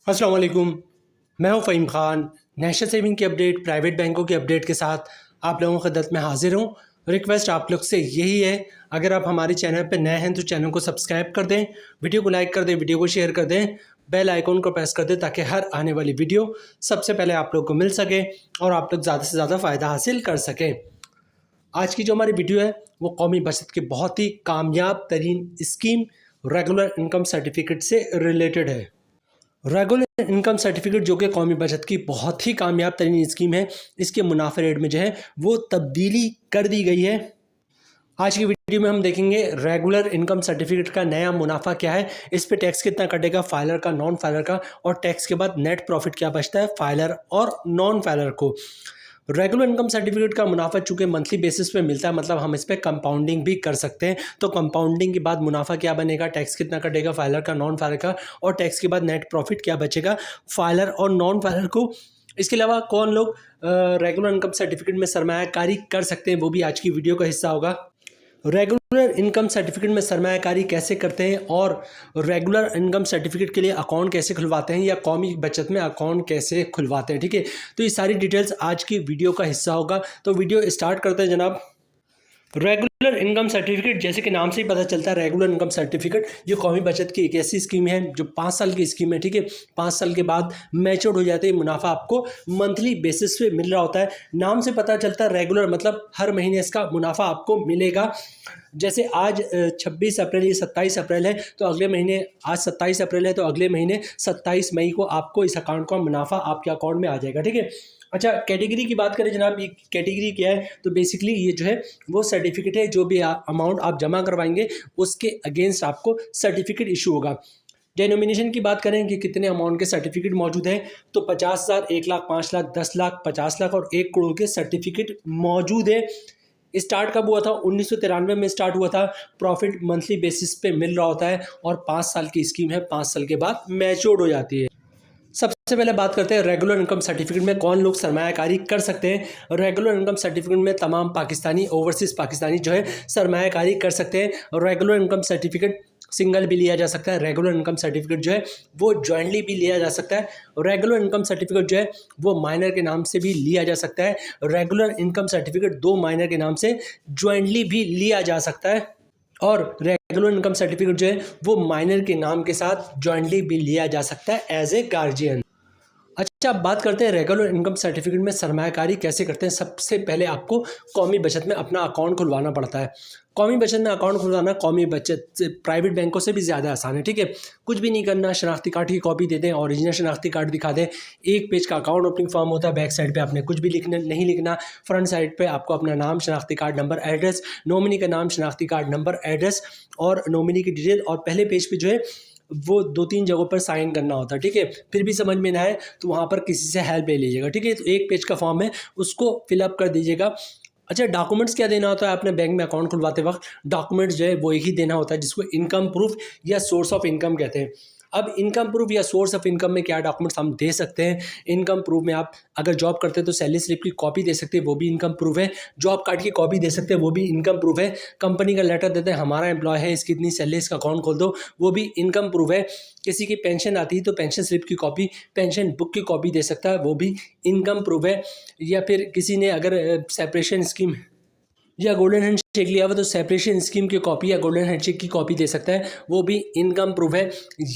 अस्सलाम वालेकुम। मैं हूं फ़हीम ख़ान। नेशनल सेविंग की अपडेट, प्राइवेट बैंकों की अपडेट के साथ आप लोगों की खिदमत में हाजिर हूं। रिक्वेस्ट आप लोग से यही है, अगर आप हमारे चैनल पर नए हैं तो चैनल को सब्सक्राइब कर दें, वीडियो को लाइक कर दें, वीडियो को शेयर कर दें, बेल आइकॉन को प्रेस कर दें ताकि हर आने वाली वीडियो सबसे पहले आप लोग को मिल सके और आप लोग ज़्यादा से ज़्यादा फ़ायदा हासिल कर सकें। आज की जो हमारी वीडियो है वो कौमी बचत की बहुत ही कामयाब तरीन स्कीम रेगुलर इनकम सर्टिफिकेट से रिलेटेड है। रेगुलर इनकम सर्टिफिकेट जो कि कौमी बचत की बहुत ही कामयाब तरीन स्कीम है, इसके मुनाफे रेट में जो है वो तब्दीली कर दी गई है। आज की वीडियो में हम देखेंगे रेगुलर इनकम सर्टिफिकेट का नया मुनाफा क्या है, इस पे टैक्स कितना कटेगा, फाइलर का, नॉन फाइलर का, और टैक्स के बाद नेट प्रॉफिट क्या बचता है फाइलर और नॉन फाइलर को। रेगुलर इनकम सर्टिफिकेट का मुनाफा चूंकि मंथली बेसिस पे मिलता है, मतलब हम इस पर कंपाउंडिंग भी कर सकते हैं। तो कंपाउंडिंग के बाद मुनाफा क्या बनेगा, टैक्स कितना कटेगा फाइलर का, नॉन फाइलर का, और टैक्स के बाद नेट प्रॉफिट क्या बचेगा फाइलर और नॉन फाइलर को। इसके अलावा कौन लोग रेगुलर इनकम सर्टिफिकेट में सरमायाकारी कर सकते हैं, वो भी आज की वीडियो का हिस्सा होगा। रेगुलर इनकम सर्टिफिकेट में सरमायाकारी कैसे करते हैं और रेगुलर इनकम सर्टिफिकेट के लिए अकाउंट कैसे खुलवाते हैं या कौमी बचत में अकाउंट कैसे खुलवाते हैं, ठीक है। तो ये सारी डिटेल्स आज की वीडियो का हिस्सा होगा। तो वीडियो स्टार्ट करते हैं जनाब। रेगुलर इनकम सर्टिफिकेट, जैसे कि नाम से ही पता चलता है, रेगुलर इनकम सर्टिफिकेट ये कौमी बचत की एक ऐसी स्कीम है जो 5 साल की स्कीम है, ठीक है। 5 साल के बाद मैच्योर हो जाते हैं, मुनाफा आपको मंथली बेसिस पे मिल रहा होता है। नाम से पता चलता है रेगुलर, मतलब हर महीने इसका मुनाफा आपको मिलेगा। जैसे आज 26 अप्रैल या 27 अप्रैल है, तो अगले महीने, आज 27 अप्रैल है तो अगले महीने 27 मई को आपको इस अकाउंट का मुनाफा आपके अकाउंट में आ जाएगा, ठीक है। अच्छा, कैटेगरी की बात करें जनाब, ये कैटेगरी क्या है, तो बेसिकली ये जो है वो सर्टिफिकेट है, जो भी अमाउंट आप जमा करवाएंगे उसके अगेंस्ट आपको सर्टिफिकेट इशू होगा। डेनोमिनेशन की बात करें कि कितने अमाउंट के सर्टिफिकेट मौजूद हैं, तो 50,000, 1 लाख, 5 लाख, 10 लाख, 50 लाख और 1 करोड़ के सर्टिफिकेट मौजूद है। स्टार्ट कब हुआ था? 1993 में स्टार्ट हुआ था। प्रॉफिट मंथली बेसिस पे मिल रहा होता है और 5 साल की स्कीम है, 5 साल के बाद मैच्योर हो जाती है। सबसे पहले बात करते हैं रेगुलर इनकम सर्टिफिकेट में कौन लोग सरमायाकारी कर सकते हैं। रेगुलर इनकम सर्टिफिकेट में तमाम पाकिस्तानी, ओवरसीज़ पाकिस्तानी जो है सरमायाकारी कर सकते हैं। रेगुलर इनकम सर्टिफिकेट सिंगल भी लिया जा सकता है, रेगुलर इनकम सर्टिफिकेट जो है वो जॉइंटली भी लिया जा सकता है। रेगुलर इनकम सर्टिफिकेट जो है वो माइनर के नाम से भी लिया जा सकता है। रेगुलर इनकम सर्टिफिकेट 2 माइनर के नाम से जॉइंटली भी लिया जा सकता है। और रेगुलर इनकम सर्टिफिकेट जो है वो माइनर के नाम के साथ जॉइंटली भी लिया जा सकता है एज ए गार्जियन। अच्छा, अब बात करते हैं रेगुलर इनकम सर्टिफिकेट में सरमायाकारी कैसे करते हैं। सबसे पहले आपको कौमी बचत में अपना अकाउंट खुलवाना पड़ता है। कौमी बचत में अकाउंट खुलवाना कौमी बचत से, प्राइवेट बैंकों से भी ज़्यादा आसान है, ठीक है। कुछ भी नहीं करना, शनाख्ती कार्ड की कॉपी दे दें, ओरिजिनल शनाख्ती कार्ड दिखा दें। 1 पेज का अकाउंट ओपनिंग फॉर्म होता है, बैक साइड पे आपने कुछ भी लिखना नहीं लिखना। फ्रंट साइड पे आपको अपना नाम, शनाख्ती कार्ड नंबर, एड्रेस, नॉमिनी का नाम, शनाख्ती कार्ड नंबर, एड्रेस और नॉमिनी की डिटेल, और पहले पेज पे जो है वो 2-3 जगहों पर साइन करना होता है, ठीक है। फिर भी समझ में ना आए तो वहाँ पर किसी से हेल्प ले लीजिएगा, ठीक है। तो 1 पेज का फॉर्म है, उसको फिलअप कर दीजिएगा। अच्छा, डॉक्यूमेंट्स क्या देना होता है आपने बैंक में अकाउंट खुलवाते वक्त? डॉक्यूमेंट्स जो है वो एक ही देना होता है, जिसको इनकम प्रूफ या सोर्स ऑफ इनकम कहते हैं। अब इनकम प्रूफ या सोर्स ऑफ इनकम में क्या डॉक्यूमेंट्स हम दे सकते हैं? इनकम प्रूफ में आप अगर जॉब करते हैं तो सैलरी स्लिप की कॉपी दे सकते हैं, वो भी इनकम प्रूफ है। जॉब कार्ड की कॉपी दे सकते हैं, वो भी इनकम प्रूफ है। कंपनी का लेटर देते हैं, हमारा एम्प्लॉय है, इसकी इतनी सैलरी, इसका अकाउंट खोल दो, वो भी इनकम प्रूफ है। किसी की पेंशन आती है तो पेंशन स्लिप की कॉपी, पेंशन बुक की कॉपी दे सकता है, वो भी इनकम प्रूफ है। या फिर किसी ने अगर सेपरेशन स्कीम या गोल्डन हैंडशेक लिया हुआ तो सेपरेशन स्कीम की कॉपी या गोल्डन हैंडशेक की कॉपी दे सकता है, वो भी इनकम प्रूफ है।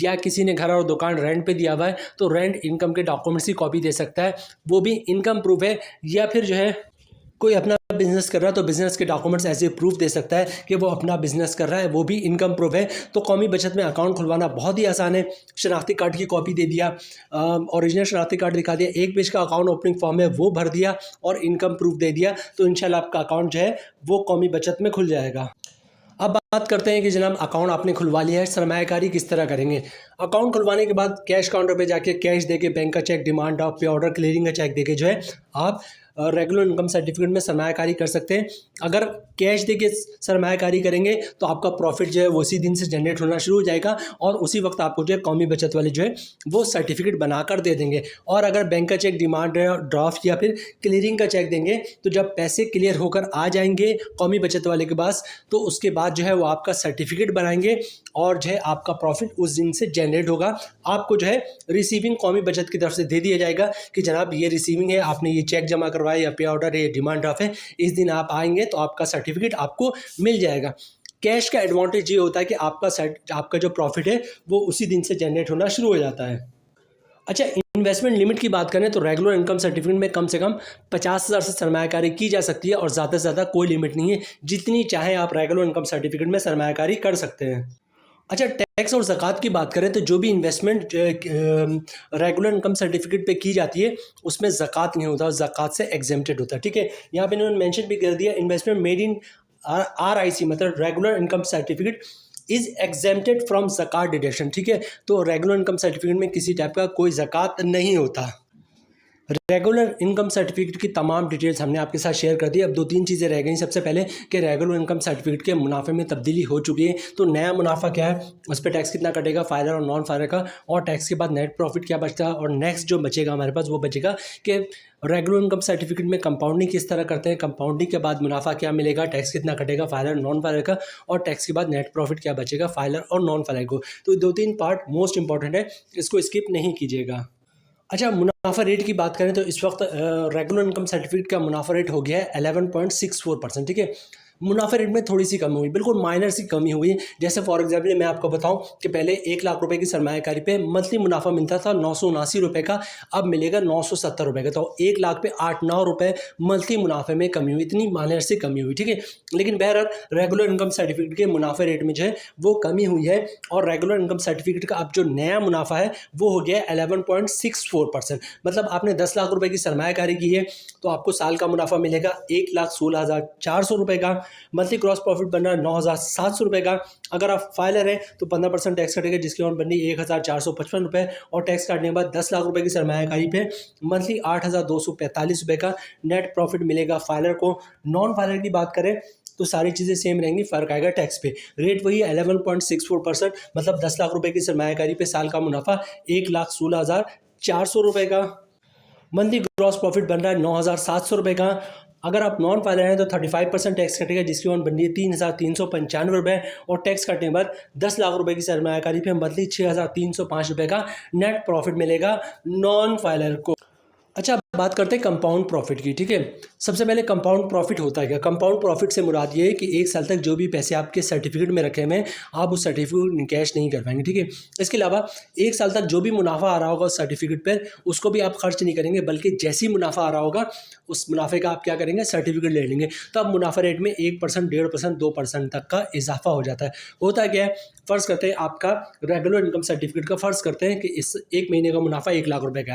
या किसी ने घर और दुकान रेंट पे दिया हुआ है तो रेंट इनकम के डॉक्यूमेंट्स की कॉपी दे सकता है, वो भी इनकम प्रूफ है। या फिर जो है कोई अपना बिजनेस कर रहा है तो बिजनेस के डॉक्यूमेंट्स ऐसे प्रूफ दे सकता है कि वो अपना बिजनेस कर रहा है, वो भी इनकम प्रूफ है। तो कौमी बचत में अकाउंट खुलवाना बहुत ही आसान है। शनाख्ती कार्ड की कॉपी दे दिया, ओरिजिनल शनाख्ती कार्ड दिखा दिया, 1 पेज का अकाउंट ओपनिंग फॉर्म है वो भर दिया और इनकम प्रूफ दे दिया, तो इंशाल्लाह आपका अकाउंट जो है वो कौमी बचत में खुल जाएगा। अब बात करते हैं कि जनाब अकाउंट आपने खुलवा लिया है, सरमायाकारी किस तरह करेंगे। अकाउंट खुलवाने के बाद कैश काउंटर पे जाके कैश देके, बैंक का चेक, डिमांड ड्राफ्ट, पे ऑर्डर, क्लियरिंग का चेक देके जो है आप रेगुलर इनकम सर्टिफिकेट में सरमायाकारी कर सकते हैं। अगर कैश देके सरमायाकारी करेंगे तो आपका प्रॉफिट जो है वो उसी दिन से जनरेट होना शुरू हो जाएगा और उसी वक्त आपको जो है कौमी बचत वाले जो है वो सर्टिफिकेट बनाकर दे देंगे। और अगर बैंक का चेक, डिमांड ड्राफ्ट या फिर क्लियरिंग का चेक देंगे तो जब पैसे क्लियर होकर आ जाएंगे कौमी बचत वाले के पास, तो उसके बाद जो है वो वो आपका सर्टिफिकेट बनाएंगे और जो है आपका प्रॉफिट उस दिन से जनरेट होगा। आपको जो है रिसीविंग कौमी बचत की तरफ से दे दिया जाएगा कि जनाब ये रिसीविंग है, आपने ये चेक जमा करवाया या पे ऑर्डर है, ये डिमांड ड्राफ्ट है, इस दिन आप आएंगे तो आपका सर्टिफिकेट आपको मिल जाएगा। कैश का एडवांटेज ये होता है कि आपका जो प्रॉफिट है वो उसी दिन से जनरेट होना शुरू हो जाता है। अच्छा, इन्वेस्टमेंट लिमिट की बात करें तो रेगुलर इनकम सर्टिफिकेट में कम से कम 50,000 से सरमायाकारी की जा सकती है और ज़्यादा से ज़्यादा कोई लिमिट नहीं है, जितनी चाहे आप रेगुलर इनकम सर्टिफिकेट में सरमायाकारी कर सकते हैं। अच्छा, टैक्स और ज़कात की बात करें तो जो भी इन्वेस्टमेंट रेगुलर इनकम सर्टिफिकेट पे की जाती है उसमें ज़कात नहीं होता, ज़कात से एग्जेम्प्टेड होता है। ठीक है, यहाँ पे इन्होंने मेंशन भी कर दिया, इन्वेस्टमेंट मेड इन RIC मतलब regular income certificate is exempted from ज़कात डिडक्शन। ठीक है, तो रेगुलर इनकम सर्टिफिकेट में किसी टाइप का कोई ज़कात नहीं होता। रेगुलर इनकम सर्टिफिकेट की तमाम डिटेल्स हमने आपके साथ शेयर कर दी। अब 2-3 चीज़ें रह गई। सबसे पहले कि रेगुलर इनकम सर्टिफिकेट के मुनाफे में तब्दीली हो चुकी है, तो नया मुनाफा क्या है, उस पर टैक्स कितना कटेगा, फायदा और नॉन फायदा का, और टैक्स के बाद नेट प्रॉफिट क्या बचता है, और नेक्स्ट जो बचेगा हमारे पास वो बचेगा कि रेगुलर इनकम सर्टिफिकेट में कंपाउंडिंग किस तरह करते हैं, कंपाउंडिंग के बाद मुनाफा क्या मिलेगा, टैक्स कितना कटेगा, फायदा और नॉन फायदा का, और टैक्स के बाद नेट प्रॉफिट क्या बचेगा, फायदा और नॉन फायदा को। तो 2-3 पार्ट मोस्ट इंपॉर्टेंट है, इसको स्किप नहीं कीजिएगा। अच्छा, मुनाफा रेट की बात करें तो इस वक्त रेगुलर इनकम सर्टिफिकेट का मुनाफा रेट हो गया है 11.64%। ठीक है, मुनाफा रेट में थोड़ी सी कमी हुई, बिल्कुल माइनर सी कमी हुई है। जैसे फॉर एग्जाम्पल मैं आपको बताऊं कि पहले 1 लाख रुपए की सरमायाकारी पे मंथली मुनाफा मिलता था 979 रुपये का, अब मिलेगा 970 रुपये का। तो 1 लाख पे 8-9 रुपये मंथली मुनाफे में कमी हुई, इतनी माइनर सी कमी हुई। ठीक है, लेकिन बहरहाल रेगुलर इनकम सर्टिफिकेट के मुनाफे रेट में जो है वो कमी हुई है, और रेगुलर इनकम सर्टिफिकेट का अब जो नया मुनाफा है वो हो गया 11.64%। मतलब आपने 10 लाख रुपए की सरमायाकारी की है तो आपको साल का मुनाफा मिलेगा 1,16,400 रुपये का। मंथली क्रॉस प्रॉफिट बन रहा है 9,700 रुपये का। अगर आप फाइलर हैं तो 15% टैक्स कटेगा, जिसकी अमाउंट बनी 1,455 रुपये, और टैक्स काटने के बाद 10 लाख रुपए की सरमायाकारी पे मंथली 8,245 रुपये का नेट प्रॉफिट मिलेगा फाइलर को। नॉन फाइलर की बात करें तो सारी चीज़ें सेम रहेंगी, फ़र्क आएगा टैक्स पे। रेट वही 11.64%, मतलब 10 लाख रुपए की सरमायाकारी पे साल का मुनाफा 1,16,400 रुपये का। मंथली ग्रॉस प्रॉफिट बन रहा है 9,700 रुपये का। अगर आप नॉन फाइलर हैं तो 35% टैक्स कटेगा, जिसकी अमाउंट बन रही है 3,395 रुपये, और टैक्स काटने के बाद 10 लाख रुपए की सरमायाकारी पे मंथली 6,305 रुपये का नेट प्रॉफिट मिलेगा नॉन फाइलर को। अच्छा, बात करते हैं कंपाउंड प्रॉफिट की। ठीक है, सबसे पहले कंपाउंड प्रॉफिट होता है क्या? कंपाउंड प्रॉफिट से मुराद ये है कि 1 साल तक जो भी पैसे आपके सर्टिफिकेट में रखे हुए हैं आप उस सर्टिफिकेट कैश नहीं कर पाएंगे। ठीक है, इसके अलावा 1 साल तक जो भी मुनाफा आ रहा होगा उस सर्टिफिकेट पर, उसको भी आप खर्च नहीं करेंगे, बल्कि जैसे ही मुनाफा आ रहा होगा उस मुनाफे का आप क्या करेंगे, सर्टिफिकेट ले लेंगे। तो अब मुनाफा रेट में 1%, 1.5%, 2% तक का इजाफा हो जाता है। होता क्या है, फ़र्ज़ करते हैं आपका रेगुलर इनकम सर्टिफिकेट का फ़र्ज़ करते हैं कि इस 1 महीने का मुनाफा 1 लाख रुपए का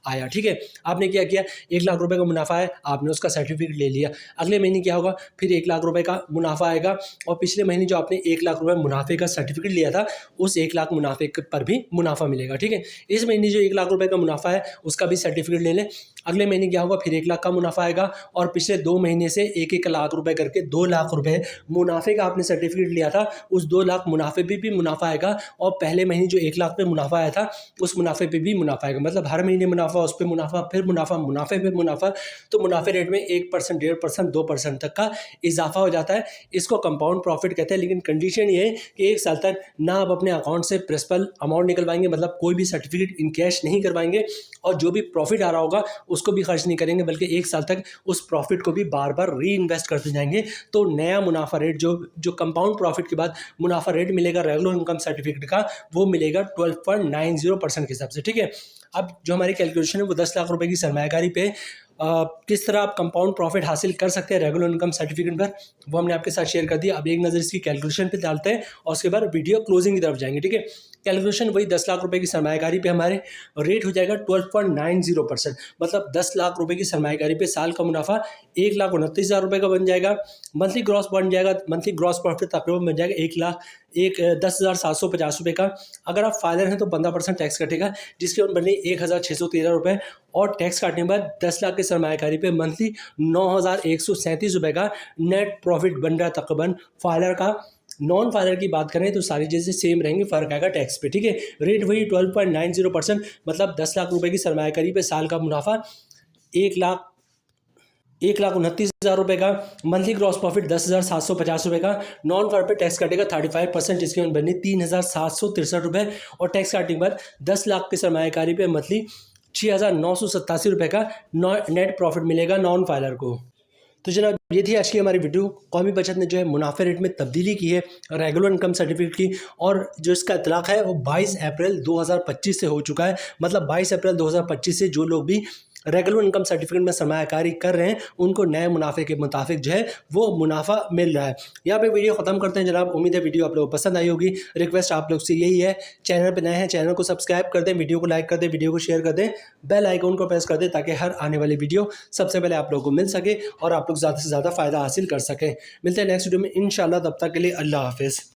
आया। ठीक है, आपने क्या किया, 1 लाख रुपए का मुनाफा है, आपने उसका सर्टिफिकेट ले लिया। अगले महीने क्या होगा, फिर 1 लाख रुपए का मुनाफा आएगा, और पिछले महीने जो आपने 1 लाख रुपए मुनाफे का सर्टिफिकेट लिया था उस 1 लाख मुनाफे पर भी मुनाफा मिलेगा। ठीक है, इस महीने जो 1 लाख रुपए का मुनाफा है उसका भी सर्टिफिकेट ले लें। अगले महीने क्या होगा, फिर 1 लाख का मुनाफा आएगा, और पिछले 2 महीने से 1-1 लाख रुपए करके 2 लाख रुपए मुनाफे का आपने सर्टिफिकेट लिया था, उस 2 लाख मुनाफे पे भी मुनाफा आएगा, और पहले महीने जो 1 लाख पे मुनाफा आया था उस मुनाफे पे भी मुनाफा आएगा। मतलब हर महीने मुनाफा, उस पर मुनाफा, फिर मुनाफा, मुनाफे पे मुनाफा। तो मुनाफे रेट में 1%, 1.5%, 2% तक का इजाफा हो जाता है। इसको कंपाउंड प्रॉफिट कहते हैं। लेकिन कंडीशन ये है कि 1 साल तक ना आप अपने अकाउंट से प्रिंसिपल अमाउंट निकलवाएंगे, मतलब कोई भी सर्टिफिकेट इन कैश नहीं करवाएंगे, और जो भी प्रॉफिट आ रहा होगा उसको भी खर्च नहीं करेंगे, बल्कि 1 साल तक उस प्रॉफिट को भी बार बार री इन्वेस्ट करते जाएंगे। तो नया मुनाफा रेट जो कंपाउंड प्रॉफिट के बाद मुनाफा रेट मिलेगा रेगुलर इनकम सर्टिफिकेट का, वो मिलेगा 12.90% के हिसाब से। ठीक है, अब जो हमारी कैलकुलेशन है वो 10 लाख रुपए की सरमायाकारी पे किस तरह आप कंपाउंड प्रॉफिट हासिल कर सकते हैं रेगुलर इनकम सर्टिफिकेट पर, वो हमने आपके साथ शेयर कर दिया। अब एक नज़र इसकी कैलकुलेशन पे डालते हैं और उसके बाद वीडियो क्लोजिंग की तरफ जाएंगे। ठीक है, कैलकुलेशन वही 10 लाख रुपए की सरमायाकारी पे हमारे रेट हो जाएगा 12.90%, मतलब 10 लाख रुपए की सरमायाकारी पे साल का मुनाफा 1,29,000 रुपये का बन जाएगा। मंथली ग्रॉस बन जाएगा, मंथली ग्रॉस प्रॉफिट तकरीबन बन जाएगा 10,750 रुपये का। अगर आप फाइलर हैं तो 15% टैक्स कटेगा, जिसके ऊपर बने 1,613 रुपये, और टैक्स काटने के बाद 10 लाख की सरमायाकारी पे मंथली 9,137 रुपये का नेट प्रॉफिट बन रहा है तकरीबन फाइलर का। नॉन फाइलर की बात करें तो सारी चीज़ें सेम रहेंगी, फ़र्क आएगा टैक्स पे। ठीक है, रेट वही 12.90%, मतलब 10 लाख रुपए की सरमायाकारी पे साल का मुनाफा 1 लाख 1,29,000 रुपये का। मंथली ग्रॉस प्रॉफिट 10,750 रुपये का। नॉन फार्म पे टैक्स काटेगा 35%, जिसकी आमदनी बनी 3,763 रुपये, और टैक्स काटने के बाद 10 लाख की सरमायाकारी पे मंथली 6,987 रुपये का नेट प्रॉफिट मिलेगा नॉन फाइलर को। तो जनाब ये थी आज की हमारी वीडियो। कौमी बचत ने जो है मुनाफे रेट में तब्दीली की है रेगुलर इनकम सर्टिफिकेट की, और जो इसका इतलाक़ है वो 22 अप्रैल 2025 से हो चुका है। मतलब 22 अप्रैल 2025 से जो लोग भी रेगुलर इनकम सर्टिफिकेट में सरमायाकारी कर रहे हैं उनको नए मुनाफे के मुताबिक जो है वो मुनाफा मिल रहा है। यहाँ पे वीडियो ख़त्म करते हैं जनाब। उम्मीद है वीडियो आप लोगों को पसंद आई होगी। रिक्वेस्ट आप लोग से यही है, चैनल पे नए हैं चैनल को सब्सक्राइब कर दें, वीडियो को लाइक कर दें, वीडियो को शेयर कर दें, बेल आइकन को प्रेस कर दें, ताकि हर आने वाली वीडियो सबसे पहले आप लोगों को मिल सके और आप लोग ज़्यादा से ज़्यादा फ़ायदा हासिल कर सकें। मिलते हैं नेक्स्ट वीडियो में इंशाल्लाह। तब तक के लिए अल्लाह हाफ़िज़।